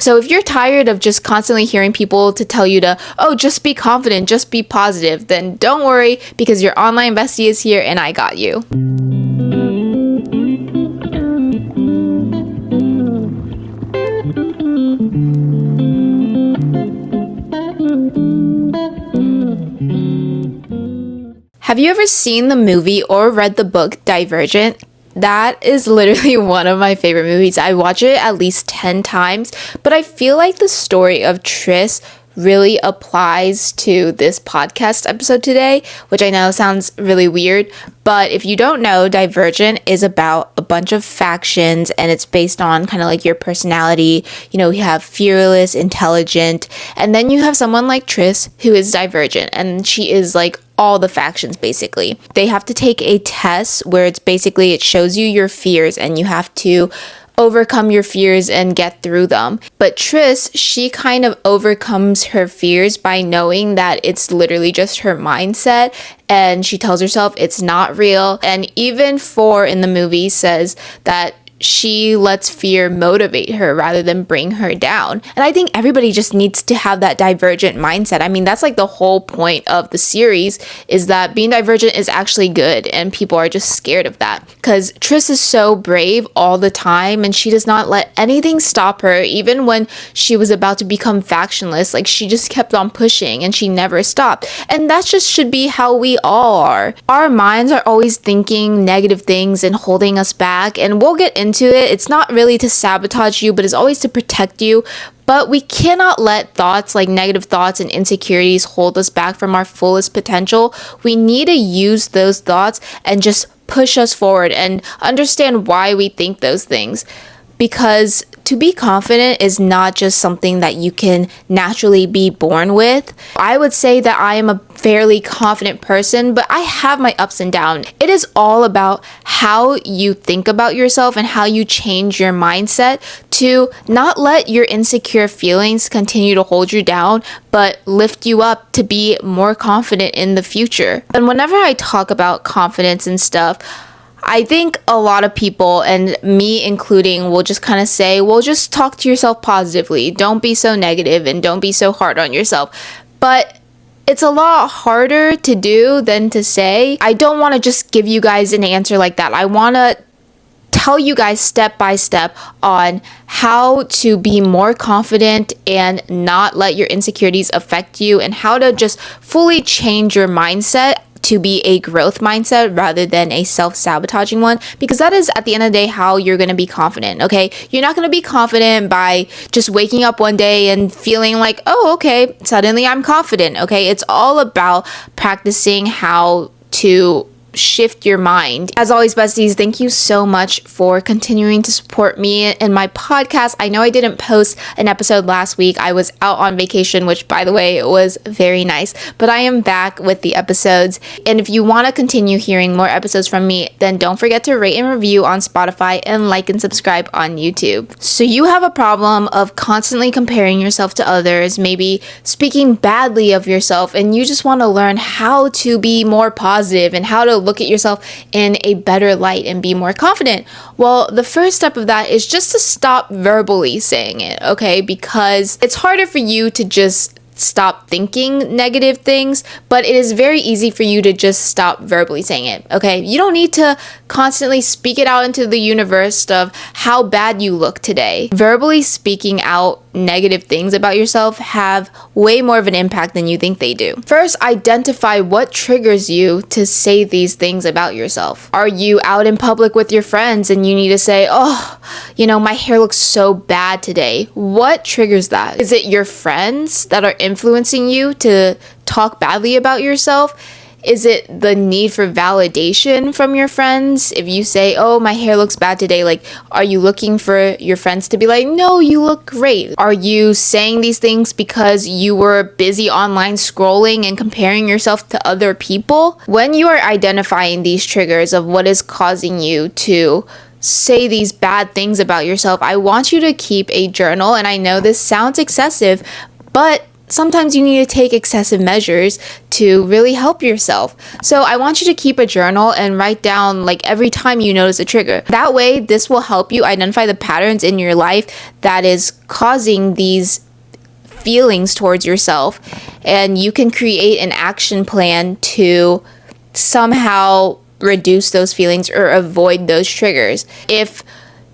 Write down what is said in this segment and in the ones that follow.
So if you're tired of just constantly hearing people to tell you to, oh, just be confident, just be positive, then don't worry because your online bestie is here and I got you. Have you ever seen the movie or read the book Divergent? That is literally one of my favorite movies. I watch it at least 10 times, but I feel like the story of Tris really applies to this podcast episode today, which I know sounds really weird, but if you don't know, Divergent is about a bunch of factions and it's based on kind of like your personality. You know, you have fearless, intelligent, and then you have someone like Tris who is divergent, and she is like all the factions basically. They have to take a test where it shows you your fears and you have to overcome your fears and get through them. But Tris, she kind of overcomes her fears by knowing that it's literally just her mindset, and she tells herself it's not real. And even 4 in the movie says that she lets fear motivate her rather than bring her down. And I think everybody just needs to have that divergent mindset. I mean, that's like the whole point of the series, is that being divergent is actually good and people are just scared of that. Because Tris is so brave all the time and she does not let anything stop her. Even when she was about to become factionless, like she just kept on pushing and she never stopped. And that just should be how we all are. Our minds are always thinking negative things and holding us back, and we'll get into it. It's not really to sabotage you, but it's always to protect you. But we cannot let thoughts like negative thoughts and insecurities hold us back from our fullest potential. We need to use those thoughts and just push us forward and understand why we think those things. Because to be confident is not just something that you can naturally be born with. I would say that I am a fairly confident person, but I have my ups and downs. It is all about how you think about yourself and how you change your mindset to not let your insecure feelings continue to hold you down, but lift you up to be more confident in the future. And whenever I talk about confidence and stuff, I think a lot of people, and me including, will just kind of say, well, just talk to yourself positively. Don't be so negative and don't be so hard on yourself. But it's a lot harder to do than to say. I don't want to just give you guys an answer like that. I want to tell you guys step by step on how to be more confident and not let your insecurities affect you, and how to just fully change your mindset to be a growth mindset rather than a self-sabotaging one, because that is at the end of the day how you're going to be confident. Okay, you're not going to be confident by just waking up one day and feeling like, oh, okay, suddenly I'm confident. Okay, it's all about practicing how to shift your mind. As always, besties, thank you so much for continuing to support me and my podcast. I know I didn't post an episode last week. I was out on vacation, which by the way was very nice, but I am back with the episodes. And if you want to continue hearing more episodes from me, then don't forget to rate and review on Spotify and like and subscribe on YouTube. So you have a problem of constantly comparing yourself to others, maybe speaking badly of yourself, and you just want to learn how to be more positive and how to look at yourself in a better light and be more confident. Well, the first step of that is just to stop verbally saying it, okay? Because it's harder for you to just stop thinking negative things, but it is very easy for you to just stop verbally saying it, okay? You don't need to constantly speak it out into the universe of how bad you look today. Verbally speaking out negative things about yourself have way more of an impact than you think they do. First, identify what triggers you to say these things about yourself. Are you out in public with your friends and you need to say, oh, you know, my hair looks so bad today? What triggers that? Is it your friends that are influencing you to talk badly about yourself? Is it the need for validation from your friends? If you say, oh, my hair looks bad today, like, are you looking for your friends to be like, no, you look great? Are you saying these things because you were busy online scrolling and comparing yourself to other people? When you are identifying these triggers of what is causing you to say these bad things about yourself, I want you to keep a journal. And I know this sounds excessive, but sometimes you need to take excessive measures to really help yourself. So I want you to keep a journal and write down like every time you notice a trigger. That way, this will help you identify the patterns in your life that is causing these feelings towards yourself, and you can create an action plan to somehow reduce those feelings or avoid those triggers. If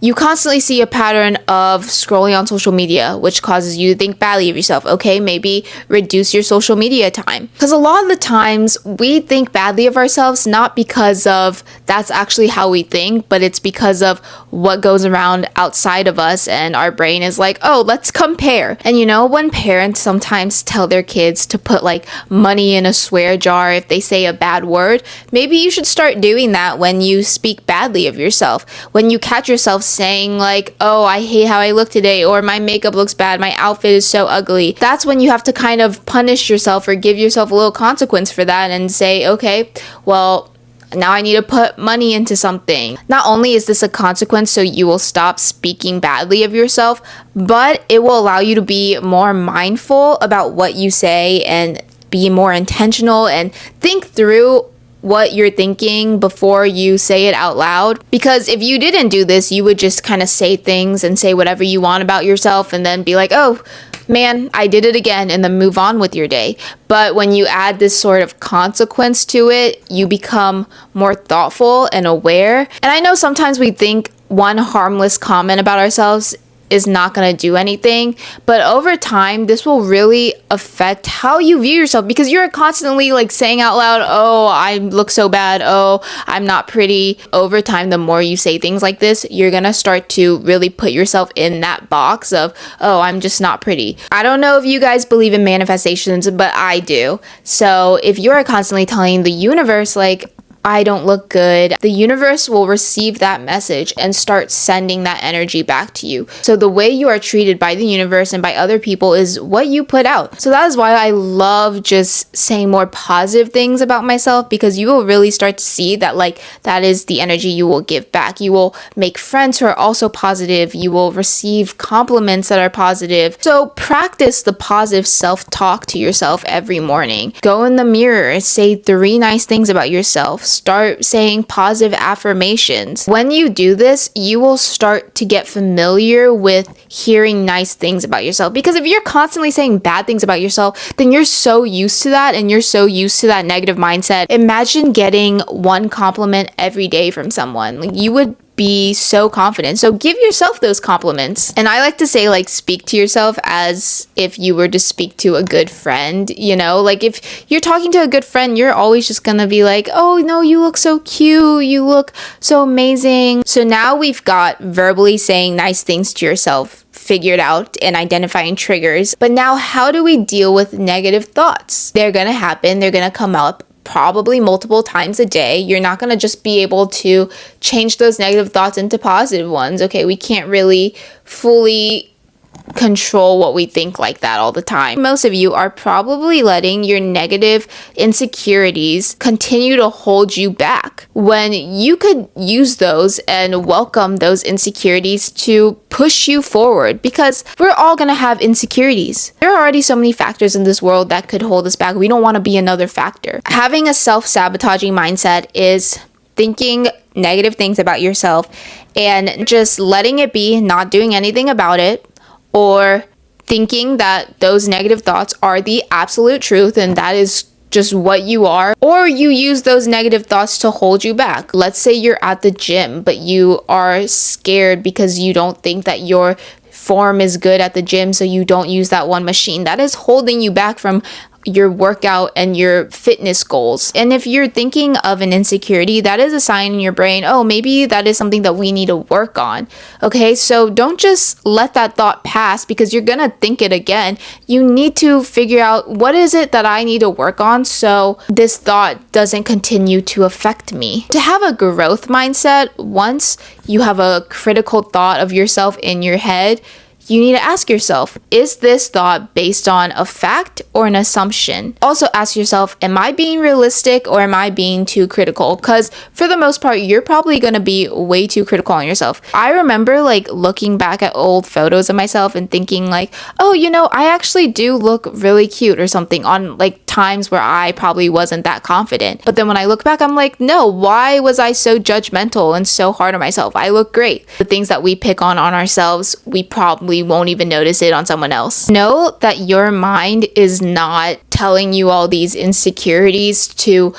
you constantly see a pattern of scrolling on social media, which causes you to think badly of yourself, okay, maybe reduce your social media time. Because a lot of the times we think badly of ourselves, not because of that's actually how we think, but it's because of what goes around outside of us, and our brain is like, oh, let's compare. And you know, when parents sometimes tell their kids to put like money in a swear jar if they say a bad word, maybe you should start doing that when you speak badly of yourself. When you catch yourself saying like, oh, I hate how I look today, or my makeup looks bad, my outfit is so ugly, that's when you have to kind of punish yourself or give yourself a little consequence for that and say, okay, well, now I need to put money into something. Not only is this a consequence so you will stop speaking badly of yourself, but it will allow you to be more mindful about what you say and be more intentional and think through what you're thinking before you say it out loud. Because if you didn't do this, you would just kind of say things and say whatever you want about yourself and then be like, oh man, I did it again, and then move on with your day. But when you add this sort of consequence to it, you become more thoughtful and aware. And I know sometimes we think one harmless comment about ourselves is not going to do anything, but over time this will really affect how you view yourself, because you're constantly like saying out loud, oh, I look so bad, oh, I'm not pretty. Over time, the more you say things like this, you're going to start to really put yourself in that box of, oh, I'm just not pretty. I don't know if you guys believe in manifestations, but I do. So if you're constantly telling the universe like, I don't look good, the universe will receive that message and start sending that energy back to you. So the way you are treated by the universe and by other people is what you put out. So that is why I love just saying more positive things about myself, because you will really start to see that like that is the energy you will give back. You will make friends who are also positive. You will receive compliments that are positive. So practice the positive self-talk to yourself every morning. Go in the mirror and say 3 nice things about yourself. Start saying positive affirmations. When you do this, you will start to get familiar with hearing nice things about yourself. Because if you're constantly saying bad things about yourself, then you're so used to that, and you're so used to that negative mindset. Imagine getting 1 compliment every day from someone. Like, you would be so confident. So give yourself those compliments. And I like to say, like, speak to yourself as if you were to speak to a good friend, you know? Like, if you're talking to a good friend, you're always just gonna be like, oh no, you look so cute, you look so amazing. So now we've got verbally saying nice things to yourself figured out and identifying triggers. But now how do we deal with negative thoughts? They're gonna happen, they're gonna come up probably multiple times a day. You're not going to just be able to change those negative thoughts into positive ones. Okay, we can't really fully control what we think like that all the time. Most of you are probably letting your negative insecurities continue to hold you back, when you could use those and welcome those insecurities to push you forward, because we're all going to have insecurities. There are already so many factors in this world that could hold us back. We don't want to be another factor. Having a self-sabotaging mindset is thinking negative things about yourself and just letting it be, not doing anything about it, or thinking that those negative thoughts are the absolute truth and that is just what you are, or you use those negative thoughts to hold you back. Let's say you're at the gym, but you are scared because you don't think that your form is good at the gym, so you don't use that one machine. That is holding you back from your workout and your fitness goals. And if you're thinking of an insecurity, that is a sign in your brain, oh, maybe that is something that we need to work on. Okay, so don't just let that thought pass, because you're gonna think it again. You need to figure out, what is it that I need to work on so this thought doesn't continue to affect me. To have a growth mindset, once you have a critical thought of yourself in your head, you need to ask yourself, is this thought based on a fact or an assumption? Also ask yourself, am I being realistic or am I being too critical? Because for the most part, you're probably going to be way too critical on yourself. I remember like looking back at old photos of myself and thinking like, oh, I actually do look really cute or something on like times where I probably wasn't that confident. But then when I look back, I'm like, no, why was I so judgmental and so hard on myself? I look great. The things that we pick on ourselves, we probably won't even notice it on someone else. Know that your mind is not telling you all these insecurities to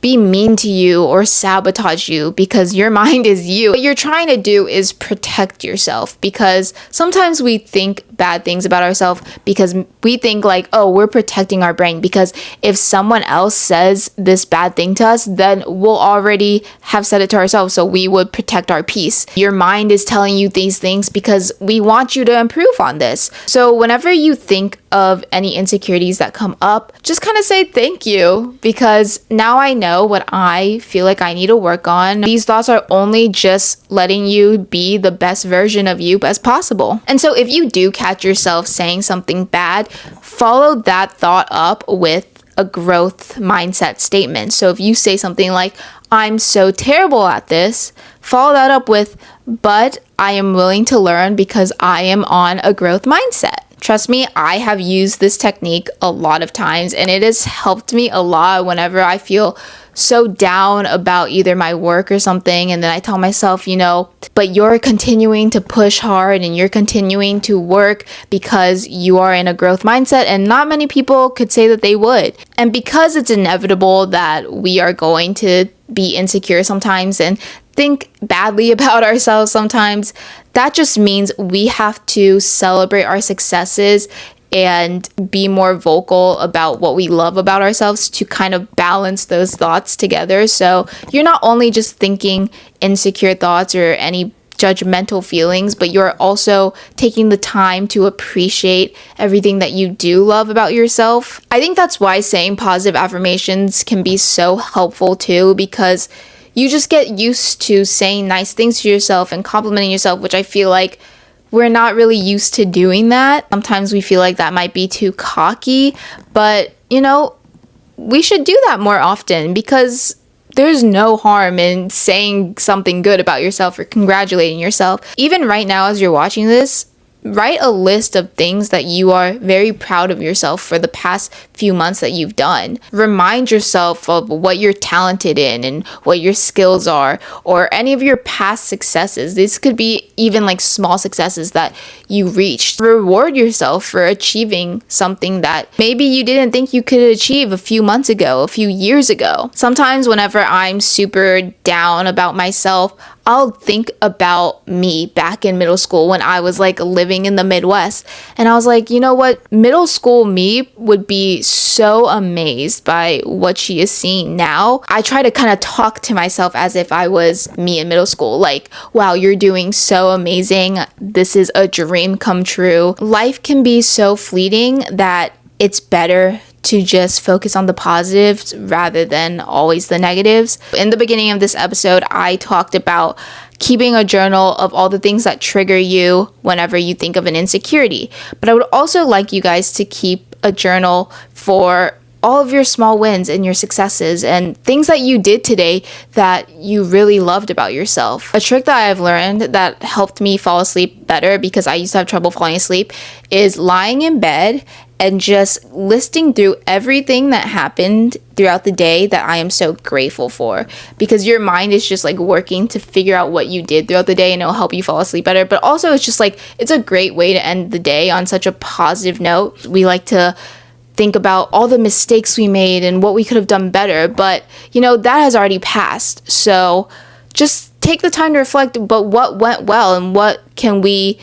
be mean to you or sabotage you, because your mind is you. What you're trying to do is protect yourself, because sometimes we think bad things about ourselves because we think like, oh, we're protecting our brain, because if someone else says this bad thing to us, then we'll already have said it to ourselves, so we would protect our peace. Your mind is telling you these things because we want you to improve on this. So whenever you think of any insecurities that come up, just kind of say thank you, because now I know what I feel like I need to work on. These thoughts are only just letting you be the best version of you as possible. And so if you do catch yourself saying something bad, follow that thought up with a growth mindset statement. So if you say something like, I'm so terrible at this, follow that up with, but I am willing to learn because I am on a growth mindset. Trust me, I have used this technique a lot of times, and it has helped me a lot whenever I feel so down about either my work or something, and then I tell myself, but you're continuing to push hard and you're continuing to work because you are in a growth mindset, and not many people could say that they would. And because it's inevitable that we are going to be insecure sometimes and think badly about ourselves sometimes, that just means we have to celebrate our successes and be more vocal about what we love about ourselves to kind of balance those thoughts together. So you're not only just thinking insecure thoughts or any judgmental feelings, but you're also taking the time to appreciate everything that you do love about yourself. I think that's why saying positive affirmations can be so helpful too, because you just get used to saying nice things to yourself and complimenting yourself, which I feel like we're not really used to doing that. Sometimes we feel like that might be too cocky, but we should do that more often, because there's no harm in saying something good about yourself or congratulating yourself. Even right now as you're watching this, write a list of things that you are very proud of yourself for the past few months that you've done. Remind yourself of what you're talented in and what your skills are, or any of your past successes. This could be even like small successes that you reached. Reward yourself for achieving something that maybe you didn't think you could achieve a few months ago, a few years ago. Sometimes whenever I'm super down about myself, I'll think about me back in middle school when I was like living in the Midwest. And I was like, you know what? Middle school me would be so amazed by what she is seeing now. I try to kind of talk to myself as if I was me in middle school. Like, wow, you're doing so amazing. This is a dream come true. Life can be so fleeting that it's better to just focus on the positives rather than always the negatives. In the beginning of this episode, I talked about keeping a journal of all the things that trigger you whenever you think of an insecurity. But I would also like you guys to keep a journal for all of your small wins and your successes and things that you did today that you really loved about yourself. A trick that I've learned that helped me fall asleep better, because I used to have trouble falling asleep, is lying in bed and just listing through everything that happened throughout the day that I am so grateful for, because your mind is just like working to figure out what you did throughout the day, and it'll help you fall asleep better. But also it's just like, it's a great way to end the day on such a positive note. We like to think about all the mistakes we made and what we could have done better, but that has already passed. So just take the time to reflect about what went well and what can we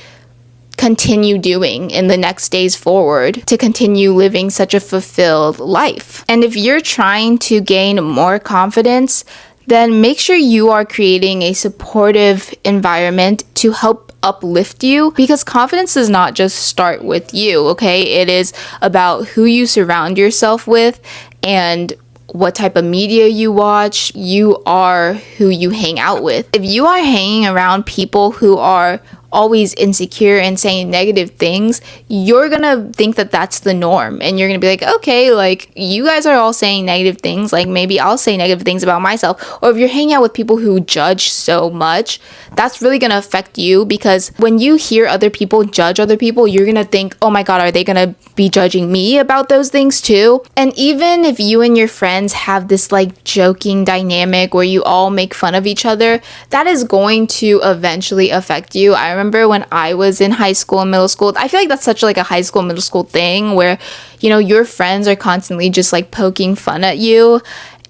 continue doing in the next days forward to continue living such a fulfilled life. And if you're trying to gain more confidence, then make sure you are creating a supportive environment to help uplift you, because confidence does not just start with you, okay? It is about who you surround yourself with and what type of media you watch. You are who you hang out with. If you are hanging around people who are always insecure and saying negative things, you're gonna think that that's the norm, and you're gonna be like, okay, like you guys are all saying negative things, like maybe I'll say negative things about myself. Or if you're hanging out with people who judge so much, that's really gonna affect you, because when you hear other people judge other people, you're gonna think, oh my god, are they gonna be judging me about those things too? And even if you and your friends have this like joking dynamic where you all make fun of each other, that is going to eventually affect you. I remember when I was in high school and middle school, I feel like that's such like a high school, middle school thing where, you know, your friends are constantly just like poking fun at you.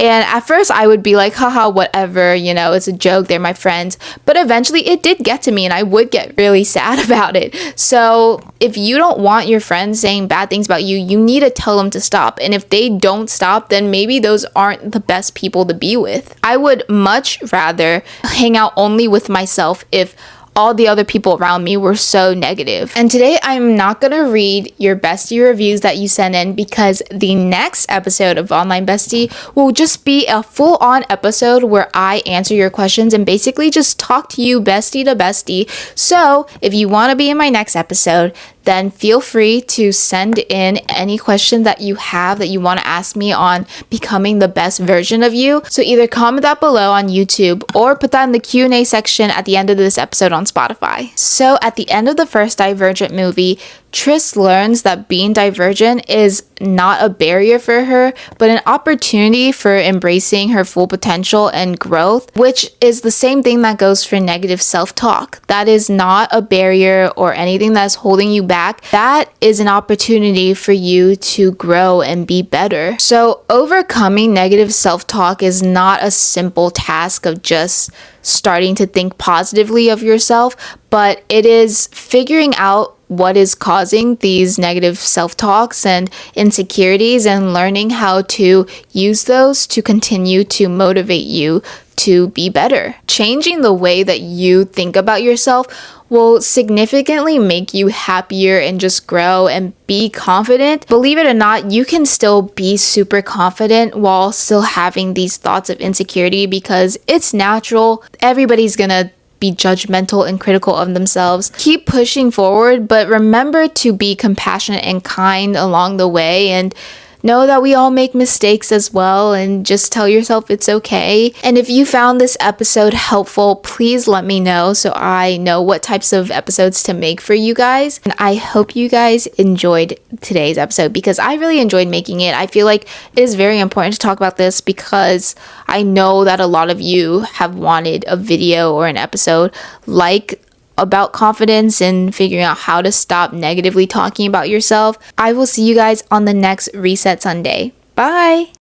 And at first I would be like, haha, whatever, you know, it's a joke, they're my friends. But eventually it did get to me and I would get really sad about it. So if you don't want your friends saying bad things about you, you need to tell them to stop. And if they don't stop, then maybe those aren't the best people to be with. I would much rather hang out only with myself if all the other people around me were so negative. And today I'm not gonna read your bestie reviews that you sent in, because the next episode of Online Bestie will just be a full-on episode where I answer your questions and basically just talk to you bestie to bestie. So if you want to be in my next episode, then feel free to send in any question that you have that you want to ask me on becoming the best version of you. So either comment that below on YouTube or put that in the Q&A section at the end of this episode on Spotify. So at the end of the first Divergent movie, Tris learns that being divergent is not a barrier for her, but an opportunity for embracing her full potential and growth, which is the same thing that goes for negative self-talk. That is not a barrier or anything that's holding you back. That is an opportunity for you to grow and be better. So overcoming negative self-talk is not a simple task of just starting to think positively of yourself, but it is figuring out what is causing these negative self-talks and insecurities and learning how to use those to continue to motivate you to be better. Changing the way that you think about yourself will significantly make you happier and just grow and be confident. Believe it or not, you can still be super confident while still having these thoughts of insecurity, because it's natural. Everybody's gonna be judgmental and critical of themselves. Keep pushing forward, but remember to be compassionate and kind along the way, and know that we all make mistakes as well, and just tell yourself it's okay. And if you found this episode helpful, please let me know so I know what types of episodes to make for you guys. And I hope you guys enjoyed today's episode, because I really enjoyed making it. I feel like it is very important to talk about this, because I know that a lot of you have wanted a video or an episode like about confidence and figuring out how to stop negatively talking about yourself. I will see you guys on the next Reset Sunday. Bye!